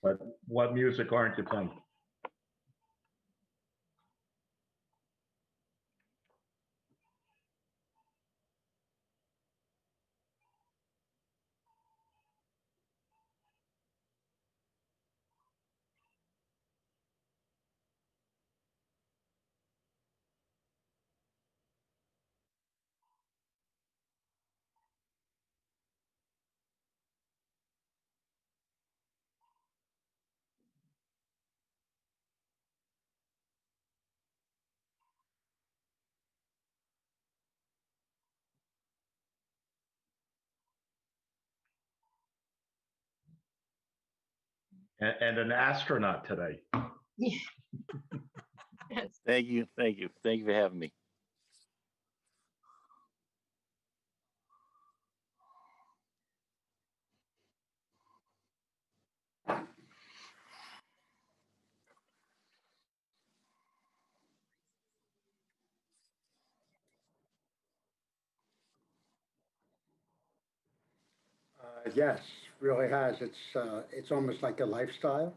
But what music aren't you playing? And an astronaut today. Yes. Thank you for having me. Yes, really has. It's almost like a lifestyle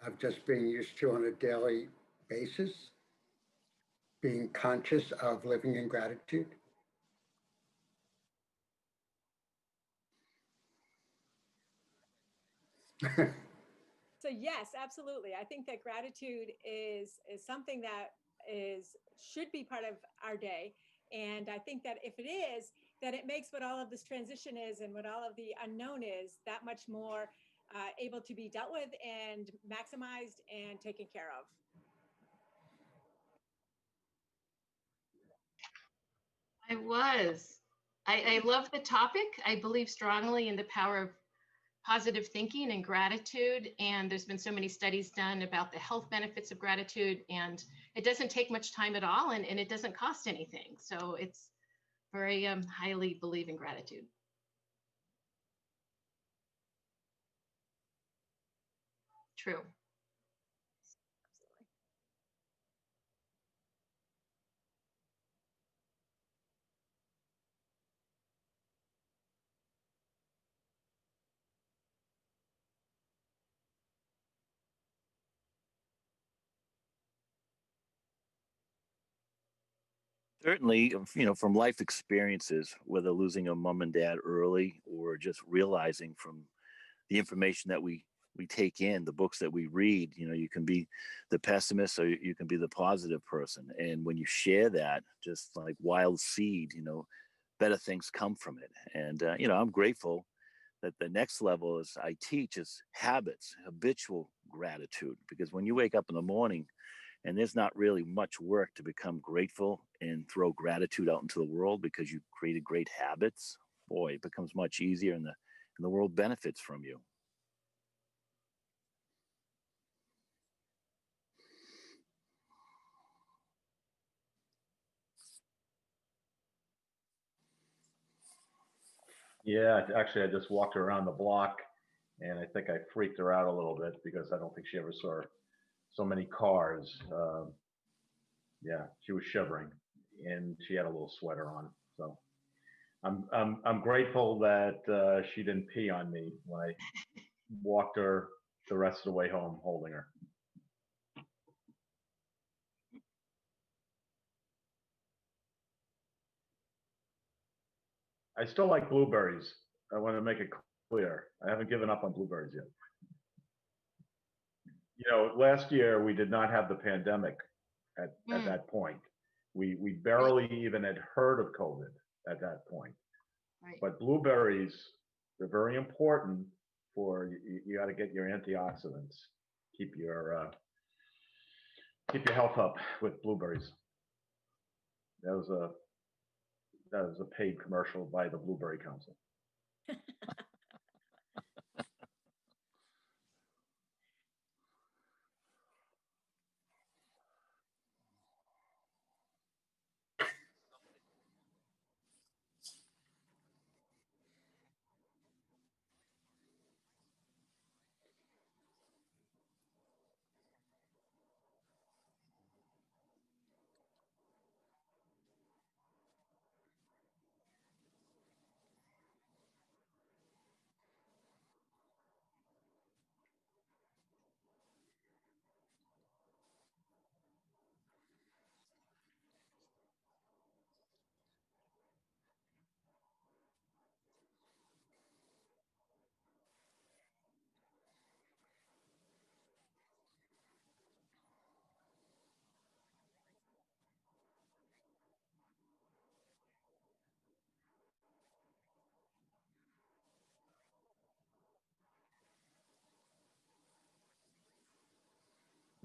of just being used to on a daily basis, being conscious of living in gratitude. So yes, absolutely. I think that gratitude is something that should be part of our day. And I think that if it is, that it makes what all of this transition is and what all of the unknown is that much more able to be dealt with and maximized and taken care of. I love the topic. I believe strongly in the power of positive thinking and gratitude. And there's been so many studies done about the health benefits of gratitude. And it doesn't take much time at all, and it doesn't cost anything. So it's very highly believe in gratitude. True. Certainly, from life experiences, whether losing a mom and dad early or just realizing from the information that we take in, the books that we read, you can be the pessimist or you can be the positive person. And when you share that, just like wild seed, better things come from it. And, I'm grateful that the next level is I teach is habits, habitual gratitude, because when you wake up in the morning, and there's not really much work to become grateful and throw gratitude out into the world because you created great habits. Boy, it becomes much easier and the world benefits from you. Yeah, actually, I just walked her around the block, and I think I freaked her out a little bit because I don't think she ever saw so many cars. Yeah, she was shivering, and she had a little sweater on. So I'm grateful that she didn't pee on me when I walked her the rest of the way home, holding her. I still like blueberries. I want to make it clear. I haven't given up on blueberries yet. Last year we did not have the pandemic at that point. We barely even had heard of COVID at that point. Right. But blueberries, they're very important for you got to get your antioxidants. Keep your health up with blueberries. That was a paid commercial by the Blueberry Council.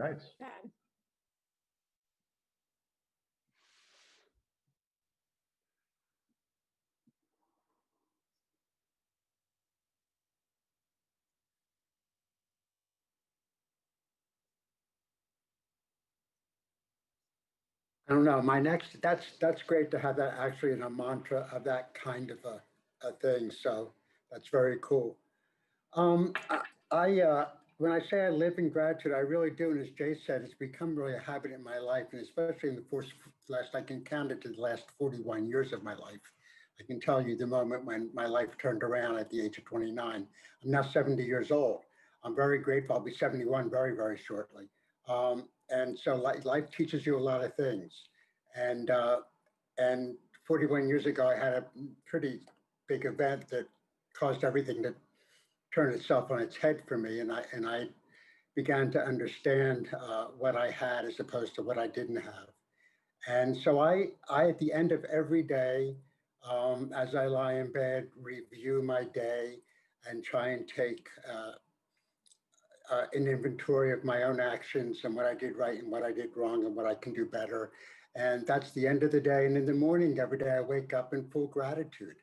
Nice. Bad. I don't know. My next, that's great to have that actually in a mantra of that kind of a thing. So that's very cool. I when I say I live in gratitude, I really do. And as Jay said, it's become really a habit in my life, and especially in the last, I can count it to the last 41 years of my life. I can tell you the moment when my life turned around at the age of 29. I'm now 70 years old. I'm very grateful. I'll be 71 very, very shortly. And so life teaches you a lot of things. And 41 years ago, I had a pretty big event that caused everything to turn itself on its head for me, and I began to understand what I had as opposed to what I didn't have. And so I at the end of every day, as I lie in bed, review my day and try and take an inventory of my own actions and what I did right and what I did wrong and what I can do better. And that's the end of the day. And in the morning, every day, I wake up in full gratitude.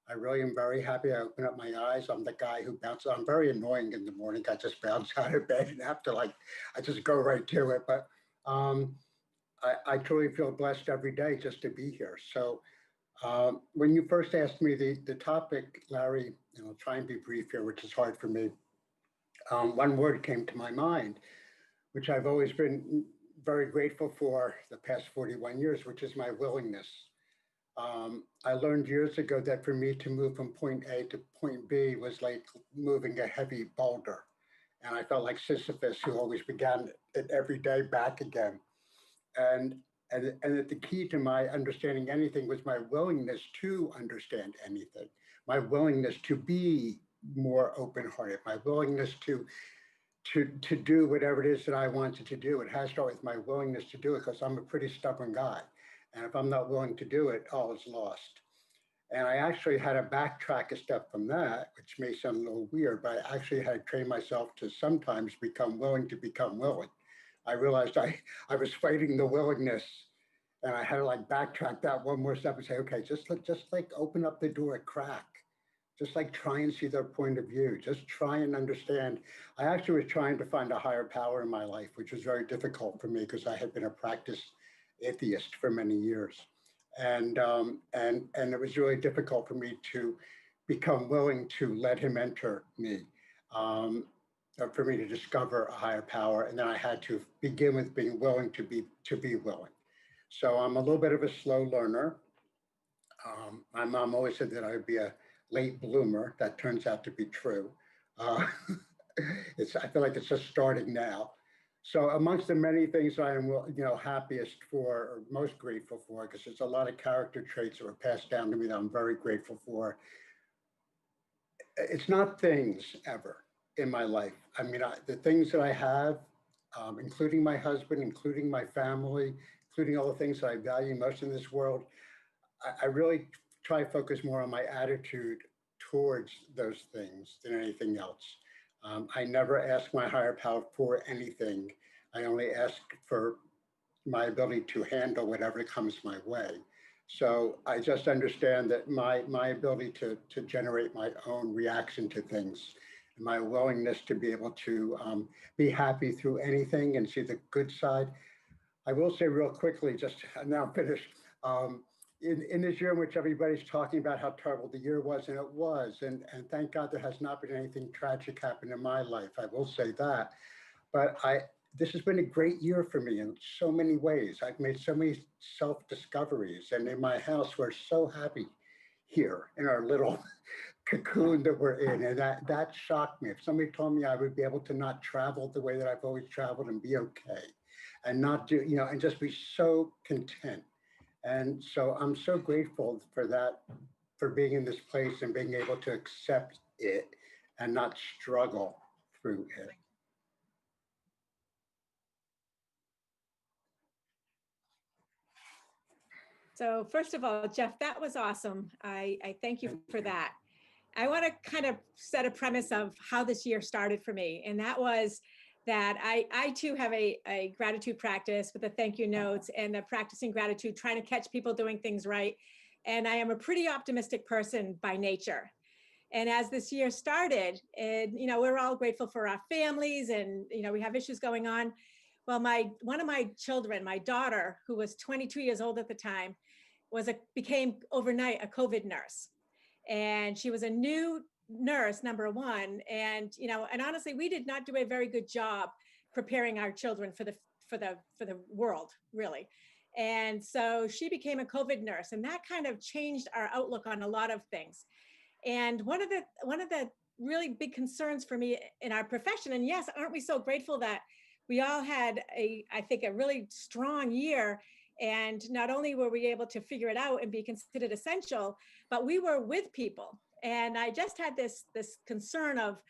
I really am very happy. I open up my eyes. I'm the guy who bounces. I'm very annoying in the morning. I just bounce out of bed and have to I just go right to it. But um, I truly feel blessed every day just to be here. So when you first asked me the topic, Larry, and I'll try and be brief here, which is hard for me. One word came to my mind, which I've always been very grateful for the past 41 years, which is my willingness. I learned years ago that for me to move from point A to point B was like moving a heavy boulder. And I felt like Sisyphus, who always began it every day back again. And, and that the key to my understanding anything was my willingness to understand anything, my willingness to be more open-hearted, my willingness to do whatever it is that I wanted to do. It has to start with my willingness to do it because I'm a pretty stubborn guy. And if I'm not willing to do it, all is lost. And I actually had to backtrack a step from that, which may sound a little weird, but I actually had to train myself to sometimes become willing to become willing. I realized I was fighting the willingness, and I had to backtrack that one more step and say, okay, just like open up the door a crack. Just try and see their point of view. Just try and understand. I actually was trying to find a higher power in my life, which was very difficult for me because I had been a practiced atheist for many years. And it was really difficult for me to become willing to let him enter me, for me to discover a higher power. And then I had to begin with being willing to be willing. So I'm a little bit of a slow learner. My mom always said that I would be a late bloomer. That turns out to be true. Uh, I feel like it's just starting now. So amongst the many things I am, happiest for or most grateful for, because there's a lot of character traits that were passed down to me that I'm very grateful for. It's not things ever in my life. I mean, the things that I have, including my husband, including my family, including all the things that I value most in this world, I really try to focus more on my attitude towards those things than anything else. I never ask my higher power for anything. I only ask for my ability to handle whatever comes my way. So I just understand that my ability to generate my own reaction to things, my willingness to be able to be happy through anything and see the good side. I will say real quickly, just now I'm finished. In this year in which everybody's talking about how terrible the year was, and it was, and thank God there has not been anything tragic happen in my life. I will say that, but this has been a great year for me in so many ways. I've made so many self-discoveries, and in my house, we're so happy here in our little cocoon that we're in, and that shocked me. If somebody told me I would be able to not travel the way that I've always traveled and be okay, and not do, and just be so content. And so I'm so grateful for that, for being in this place and being able to accept it and not struggle through it. So first of all, Jeff, that was awesome. I thank you for that. I want to kind of set a premise of how this year started for me. And that was that I too have a gratitude practice with the thank you notes and the practicing gratitude, trying to catch people doing things right. And I am a pretty optimistic person by nature. And as this year started, and we're all grateful for our families, and we have issues going on. Well, one of my children, my daughter, who was 22 years old at the time, became overnight a COVID nurse. And she was a new nurse, number one. And honestly, we did not do a very good job preparing our children for the world, really. And so she became a COVID nurse, and that kind of changed our outlook on a lot of things. And one of the really big concerns for me in our profession, and yes, aren't we so grateful that we all had I think a really strong year, and not only were we able to figure it out and be considered essential, but we were with people. And I just had this concern of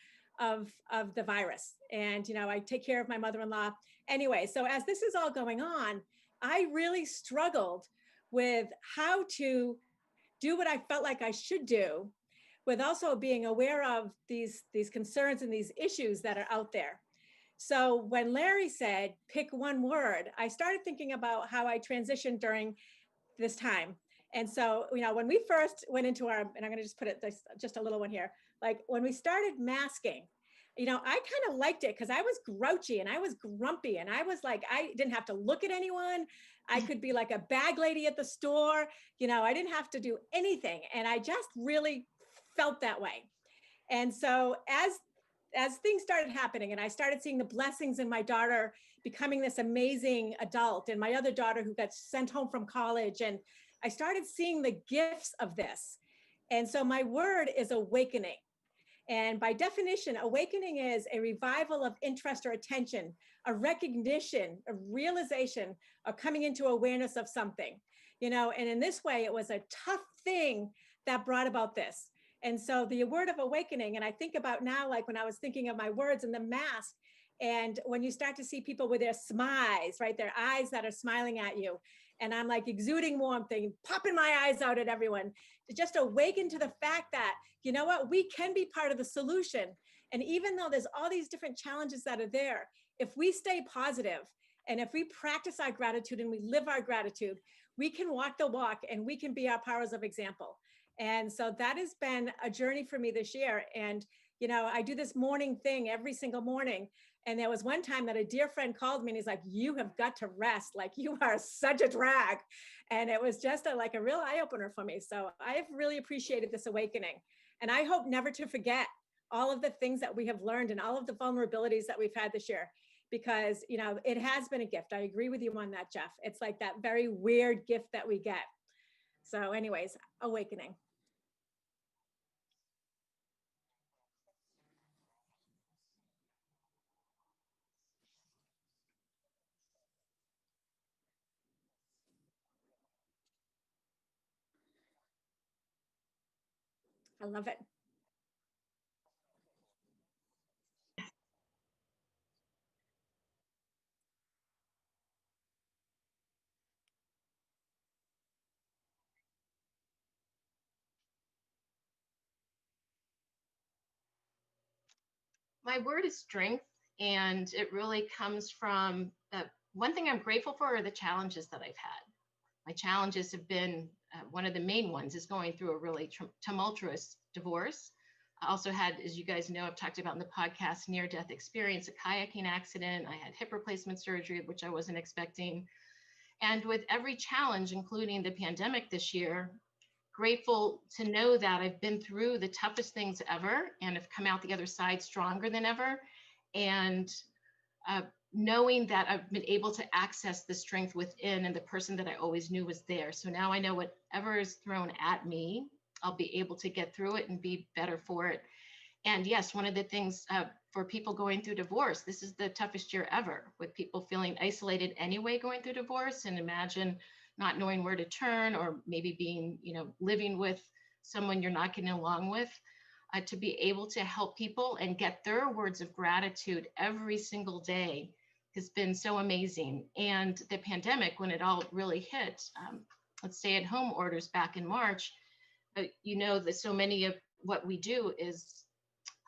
the virus. And I take care of my mother-in-law anyway. So as this is all going on, I really struggled with how to do what I felt like I should do, with also being aware of these concerns and these issues that are out there. So when Larry said, pick one word, I started thinking about how I transitioned during this time. And so, when we first went into and I'm going to just put it just a little one here, like when we started masking, I kind of liked it because I was grouchy and I was grumpy, and I was like, I didn't have to look at anyone. I could be like a bag lady at the store. I didn't have to do anything. And I just really felt that way. And so as things started happening, and I started seeing the blessings in my daughter becoming this amazing adult, and my other daughter who got sent home from college, and I started seeing the gifts of this. And so my word is awakening. And by definition, awakening is a revival of interest or attention, a recognition, a realization of coming into awareness of something, and in this way, it was a tough thing that brought about this. And so the word of awakening, and I think about now, like when I was thinking of my words and the mask, and when you start to see people with their smiles, right, their eyes that are smiling at you, and I'm like exuding warmth and popping my eyes out at everyone, to just awaken to the fact that, what, we can be part of the solution. And even though there's all these different challenges that are there, if we stay positive and if we practice our gratitude and we live our gratitude, we can walk the walk and we can be our powers of example. And so that has been a journey for me this year. And, I do this morning thing every single morning. And there was one time that a dear friend called me and he's like, you have got to rest. Like, you are such a drag. And it was just a real eye opener for me. So I've really appreciated this awakening. And I hope never to forget all of the things that we have learned and all of the vulnerabilities that we've had this year, because, it has been a gift. I agree with you on that, Jeff. It's like that very weird gift that we get. So anyways, awakening. I love it. My word is strength, and it really comes from one thing I'm grateful for are the challenges that I've had. My challenges have been, one of the main ones is going through a really tumultuous divorce. I also had, as you guys know, I've talked about in the podcast, near-death experience, a kayaking accident. I had hip replacement surgery, which I wasn't expecting. And with every challenge, including the pandemic this year, grateful to know that I've been through the toughest things ever and have come out the other side stronger than ever. And knowing that I've been able to access the strength within and the person that I always knew was there. So now I know whatever is thrown at me, I'll be able to get through it and be better for it. And yes, one of the things for people going through divorce, this is the toughest year ever, with people feeling isolated anyway going through divorce. And imagine not knowing where to turn, or maybe being, living with someone you're not getting along with. To be able to help people and get their words of gratitude every single day has been so amazing. And the pandemic, when it all really hit, let's stay at home orders back in March, that so many of what we do is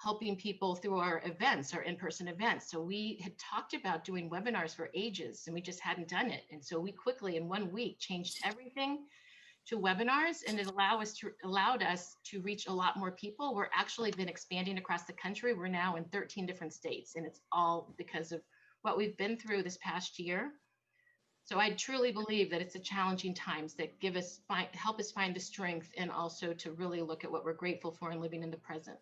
helping people through our events, our in-person events. So we had talked about doing webinars for ages and we just hadn't done it. And so we quickly in 1 week changed everything to webinars, and it allowed us to reach a lot more people. We're actually been expanding across the country. We're now in 13 different states, and it's all because of what we've been through this past year. So I truly believe that it's the challenging times that help us find the strength, and also to really look at what we're grateful for and living in the present.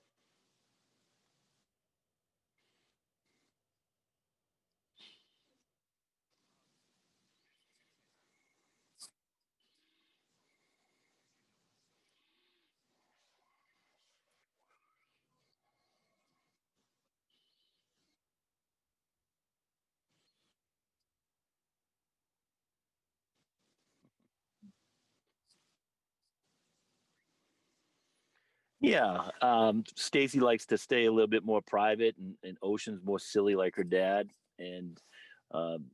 Yeah, Stacy likes to stay a little bit more private, and Ocean's more silly like her dad. And um,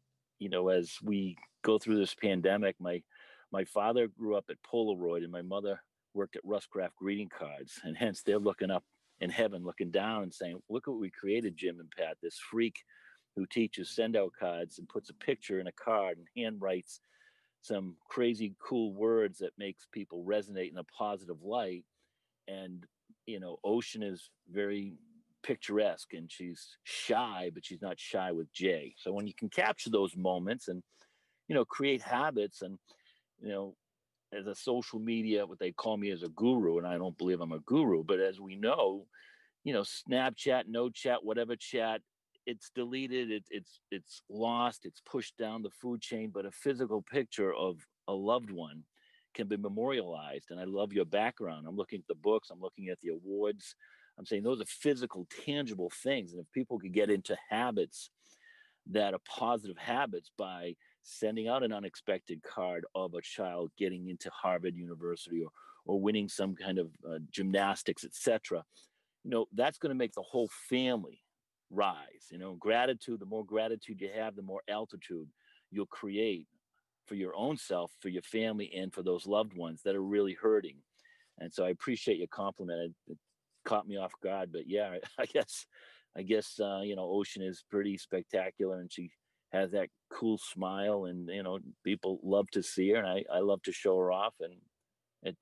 as we go through this pandemic, my father grew up at Polaroid, and my mother worked at Rustcraft greeting cards, and hence they're looking up in heaven, looking down, and saying, "Look what we created, Jim and Pat. This freak who teaches send out cards and puts a picture in a card and hand writes some crazy cool words that makes people resonate in a positive light." And Ocean is very picturesque, and she's shy, but she's not shy with Jay. So when you can capture those moments and create habits, and you know as a social media, what they call me as a guru, and I don't believe I'm a guru, but as we know, Snapchat, no chat, whatever chat, it's deleted, it's lost, it's pushed down the food chain. But a physical picture of a loved one can be memorialized. And I love your background. I'm looking at the books, I'm looking at the awards. I'm saying those are physical, tangible things. And if people could get into habits that are positive habits by sending out an unexpected card of a child getting into Harvard University, or winning some kind of gymnastics, etc., that's going to make the whole family rise. Gratitude, the more gratitude you have, the more altitude you'll create for your own self, for your family, and for those loved ones that are really hurting. And so I appreciate your compliment. It caught me off guard, but yeah, I guess Ocean is pretty spectacular, and she has that cool smile, and people love to see her, and I love to show her off. And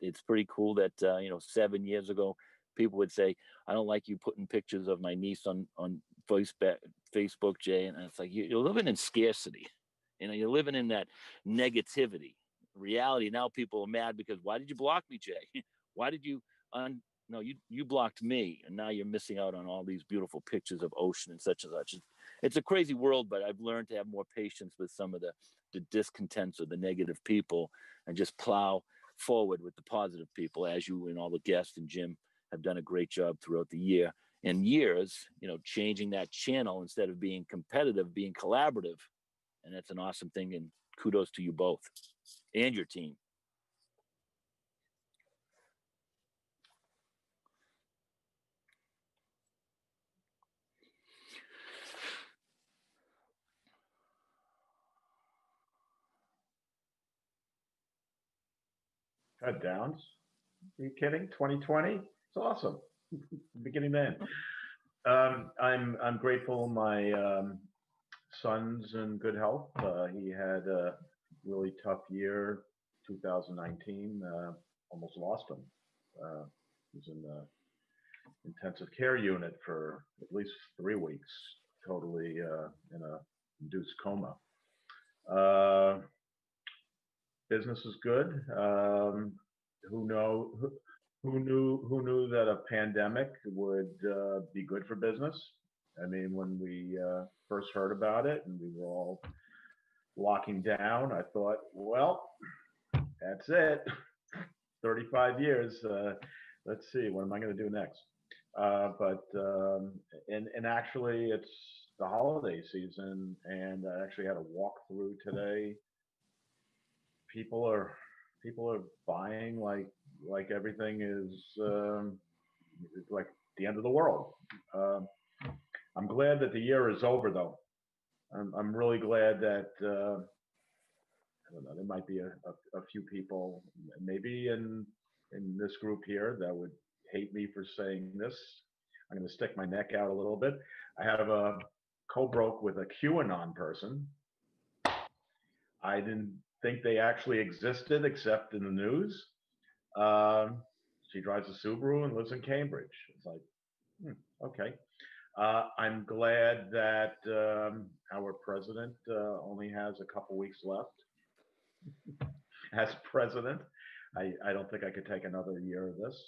it's pretty cool that 7 years ago, people would say, "I don't like you putting pictures of my niece on Facebook, Jay." And it's like, you're living in scarcity. You're living in that negativity. Reality now, people are mad because, why did you block me, Jay? Why did you no, you blocked me, and now you're missing out on all these beautiful pictures of Ocean and such and such. It's a crazy world, but I've learned to have more patience with some of the discontents or the negative people, and just plow forward with the positive people, as you and all the guests and Jim have done a great job throughout the year and years, changing that channel, instead of being competitive, being collaborative. And that's an awesome thing. And kudos to you both and your team. Downs? Are you kidding? 2020? It's awesome. Beginning then. I'm grateful my son's in good health. He had a really tough year, 2019. Almost lost him. He was in the intensive care unit for at least 3 weeks, totally in a induced coma. Business is good. Who knew that a pandemic would be good for business? I mean, when we first heard about it and we were all locking down, I thought, well, that's it. 35 years. Let's see, what am I going to do next? And actually, it's the holiday season, and I actually had a walkthrough today. People are buying like everything is like the end of the world. I'm glad that the year is over, though. I'm really glad that I don't know. There might be a few people, maybe in this group here, that would hate me for saying this. I'm going to stick my neck out a little bit. I have a co-broke with a QAnon person. I didn't think they actually existed except in the news. She drives a Subaru and lives in Cambridge. It's like, okay. I'm glad that our president only has a couple weeks left as president. I don't think I could take another year of this.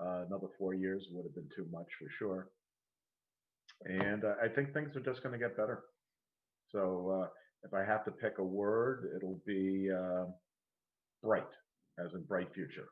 Another 4 years would have been too much for sure. And I think things are just going to get better. So if I have to pick a word, it'll be bright, as in bright future.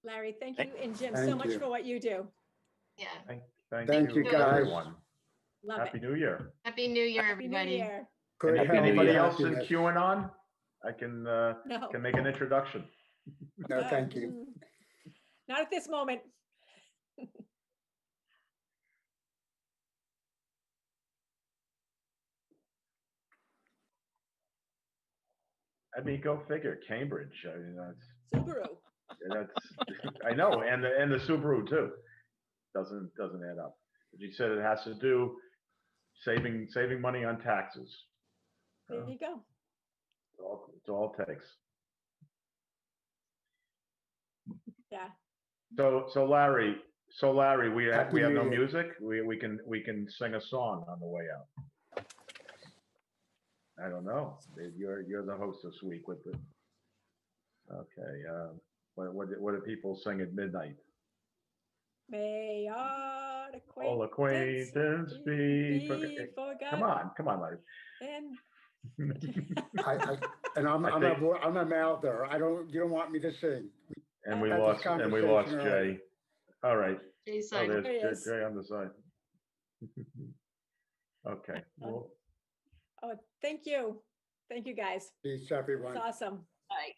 Larry, thank you and Jim Thank so much you. for what you do. Yeah. Thank you, guys. everyone. Love Happy it. New Year. Happy New Year, Happy New everybody. Year. Good And if health and anybody else in happiness. QAnon, I can No. make an introduction. No, thank you. Not at this moment. I mean, go figure. Cambridge. I mean, Subaru. that's I know, and the Subaru too. Doesn't add up. But you said it has to do saving money on taxes. There you go. It's all it takes. Yeah. So Larry, we have Happy no New Year. music. We can sing a song on the way out. I don't know. You're the host this week with the. Okay. What do people sing at midnight? May our All acquaintance be forgotten. Come on, Larry. And I'm a mouther. You don't want me to sing. And we Had this lost conversation Jay. earlier. All right. Jason. There's There he is. Jay on the side. Okay. Well, oh, thank you. Thank you guys. Peace, everyone. It's awesome. Bye.